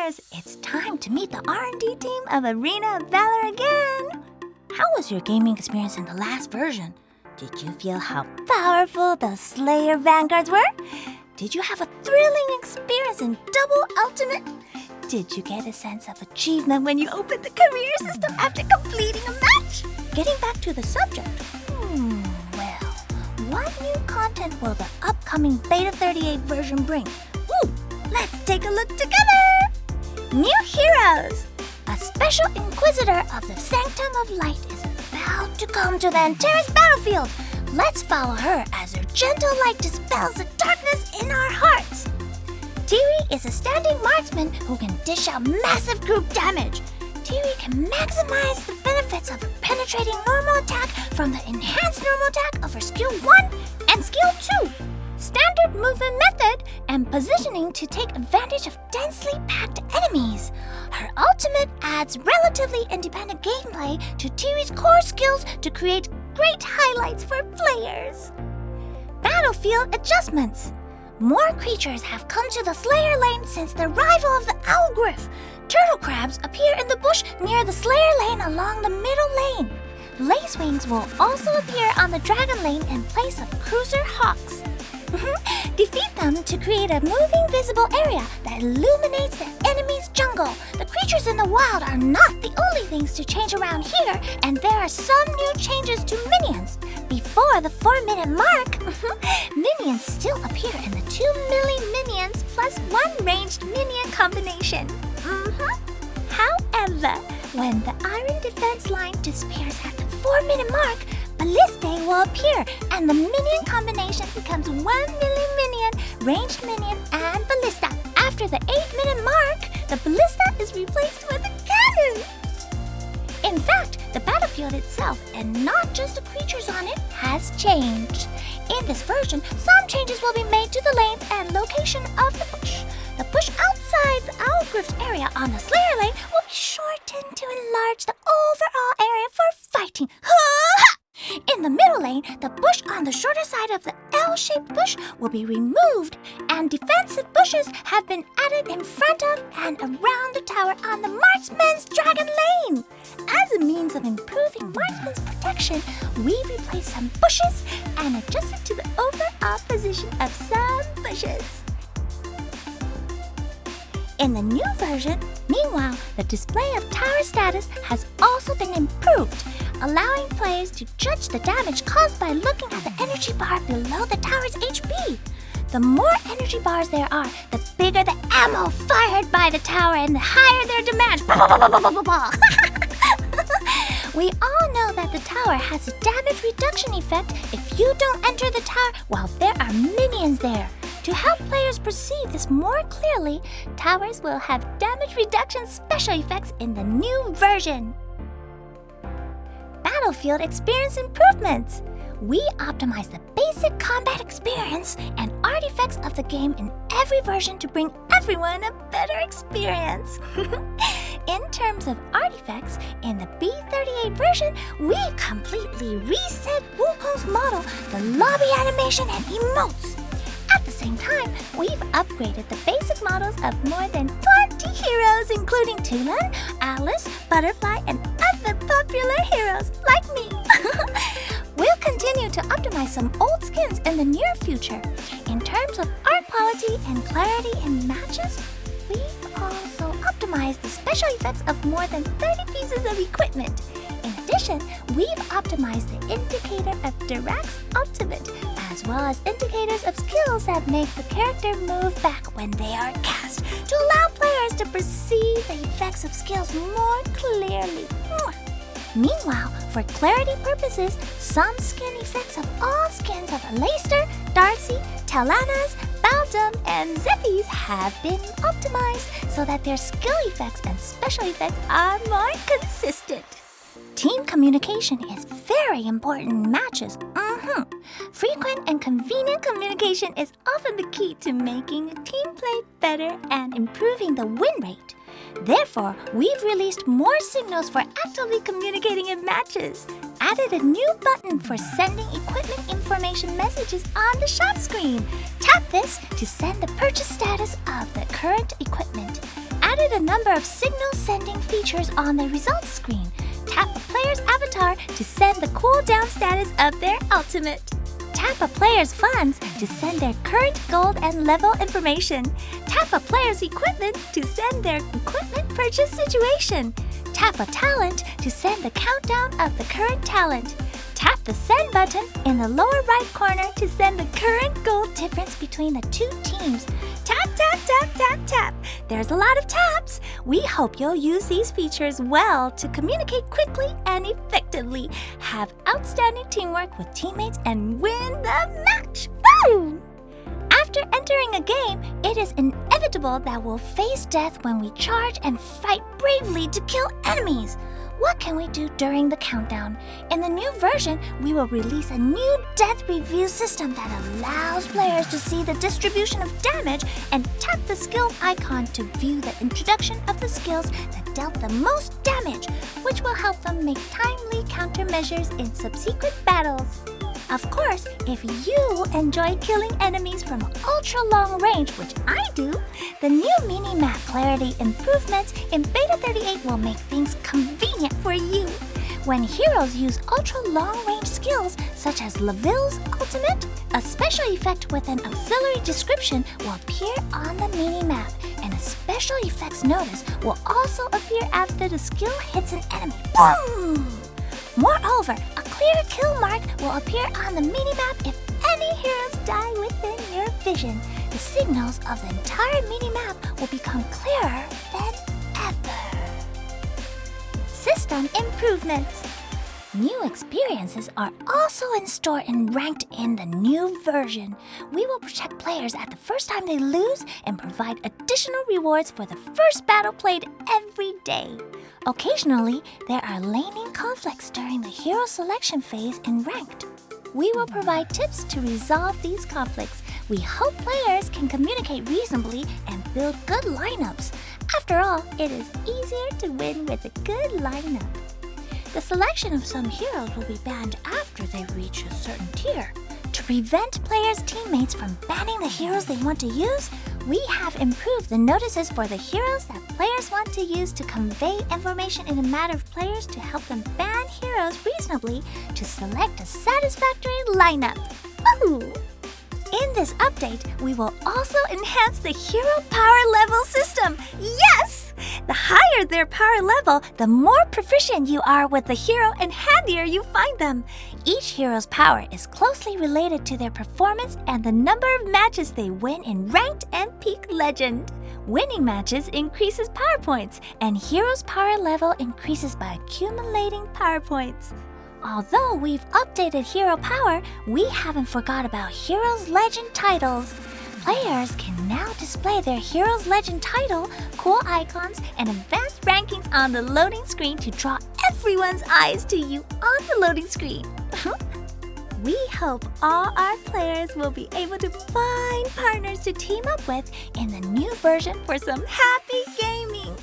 gamers! It's time to meet the R&D team of Arena of Valor again! How was your gaming experience in the last version? Did you feel how powerful the Slayer Vanguards were? Did you have a thrilling experience in Double Ultimate? Did you get a sense of achievement when you opened the career system after completing a match? Getting back to the subject, well, what new content will the upcoming Beta 38 version bring? Let's take a look together! New heroes! A special inquisitor of the Sanctum of Light is about to come to the Antares battlefield. Let's follow her as her gentle light dispels the darkness in our hearts. Tiri is a standing marksman who can dish out massive group damage. Tiri can maximize the benefits of her penetrating normal attack from the enhanced normal attack of her skill 1 and skill 2. Standard movement method and positioning to take advantage of densely packed enemies. Her ultimate adds relatively independent gameplay to Tiri's core skills to create great highlights for players. Battlefield adjustments. More creatures have come to the Slayer lane since the arrival of the Owlgriff. Turtle crabs appear in the bush near the Slayer lane along the middle lane. Lacewings will also appear on the Dragon lane in place of Cruiser Hawks. Defeat them to create a moving visible area that illuminates the enemy's jungle. The creatures in the wild are not the only things to change around here, and there are some new changes to minions. Before the 4-minute mark, minions still appear in the 2 melee minions plus 1 ranged minion combination. However, when the iron defense line disappears at the 4-minute mark, Ballistae will appear, and the minion combination becomes 1 melee minion, ranged minion, and ballista. After the 8-minute mark, the ballista is replaced with a cannon. In fact, the battlefield itself, and not just the creatures on it, has changed. In this version, some changes will be made to the length and location of the bush. The bush outside the Owlgriff area on the Slayer lane will be shortened to enlarge the overall area for fighting. In the middle lane, the bush on the shorter side of the L-shaped bush will be removed, and defensive bushes have been added in front of and around the tower on the Marksman's Dragon lane. As a means of improving Marksman's protection, we replaced some bushes and adjusted to the overall position of some bushes. In the new version, meanwhile, the display of tower status has also been improved, allowing players to judge the damage caused by looking at the energy bar below the tower's HP. The more energy bars there are, the bigger the ammo fired by the tower and the higher their damage. We all know that the tower has a damage reduction effect if you don't enter the tower while there are minions there. To help players perceive this more clearly, towers will have damage reduction special effects in the new version. Battlefield experience improvements. We optimize the basic combat experience and artifacts of the game in every version to bring everyone a better experience. In terms of artifacts, in the B38 version, we completely reset Wukong's model, the lobby animation, and emotes. At the same time, we've upgraded the basic models of more than 20 heroes, including Tulan, Alice, Butterfly, and other popular heroes like me. We'll continue to optimize some old skins in the near future. In terms of art quality and clarity in matches, we've also optimized the special effects of more than 30 pieces of equipment. In addition, we've optimized the indicator of Dirac's ultimate, as well as indicators of skills that make the character move back when they are cast, to allow players to perceive the effects of skills more clearly. Meanwhile, for clarity purposes, some skin effects of all skins of Aleister, Darcy, Talanas, Baldum, and Zephyrs have been optimized so that their skill effects and special effects are more consistent. Team communication is very important in matches. Frequent and convenient communication is often the key to making a team play better and improving the win rate. Therefore, we've released more signals for actively communicating in matches, added a new button for sending equipment information messages on the shop screen. Tap this to send the purchase status of the current equipment. Added display the number of signal sending features on the results screen. Tap a player's avatar to send the cooldown status of their ultimate. Tap a player's funds to send their current gold and level information. Tap a player's equipment to send their equipment purchase situation. Tap a talent to send the countdown of the current talent. Tap the send button in the lower right corner to send the current gold difference between the two teams. Tap, tap, tap, tap, tap. There's a lot of taps. We hope you'll use these features well to communicate quickly and effectively, have outstanding teamwork with teammates, and win the match. Woo! After entering a game, it is inevitable that we'll face death when we charge and fight bravely to kill enemies. What can we do during the countdown? In the new version, we will release a new death review system that allows players to see the distribution of damage and tap the skill icon to view the introduction of the skills that dealt the most damage, which will help them make timely countermeasures in subsequent battles. Of course, if you enjoy killing enemies from ultra-long range, which I do, the new mini-map clarity improvements in Beta 38 will make things convenient for you. When heroes use ultra-long-range skills, such as Levil's ultimate, a special effect with an auxiliary description will appear on the mini-map, and a special effects notice will also appear after the skill hits an enemy. Boom! Moreover, a clear kill mark will appear on the minimap if any heroes die within your vision. The signals of the entire minimap will become clearer than ever. System improvements. New experiences are also in store and ranked in the new version. We will protect players at the first time they lose and provide additional rewards for the first battle played every day. Occasionally, there are laning conflicts during the hero selection phase in Ranked. We will provide tips to resolve these conflicts. We hope players can communicate reasonably and build good lineups. After all, it is easier to win with a good lineup. The selection of some heroes will be banned after they reach a certain tier. To prevent players' teammates from banning the heroes they want to use, we have improved the notices for the heroes that players want to use to convey information in a matter of players to help them ban heroes reasonably to select a satisfactory lineup. Ooh! In this update, we will also enhance the hero power level system. Yes! The higher their power level, the more proficient you are with the hero and handier you find them. Each hero's power is closely related to their performance and the number of matches they win in Ranked and Peak Legend. Winning matches increases power points, and hero's power level increases by accumulating power points. Although we've updated hero power, we haven't forgot about Heroes Legend titles. Players can now display their Heroes Legend title, cool icons, and advanced rankings on the loading screen to draw everyone's eyes to you on the loading screen. We hope all our players will be able to find partners to team up with in the new version for some happy gaming.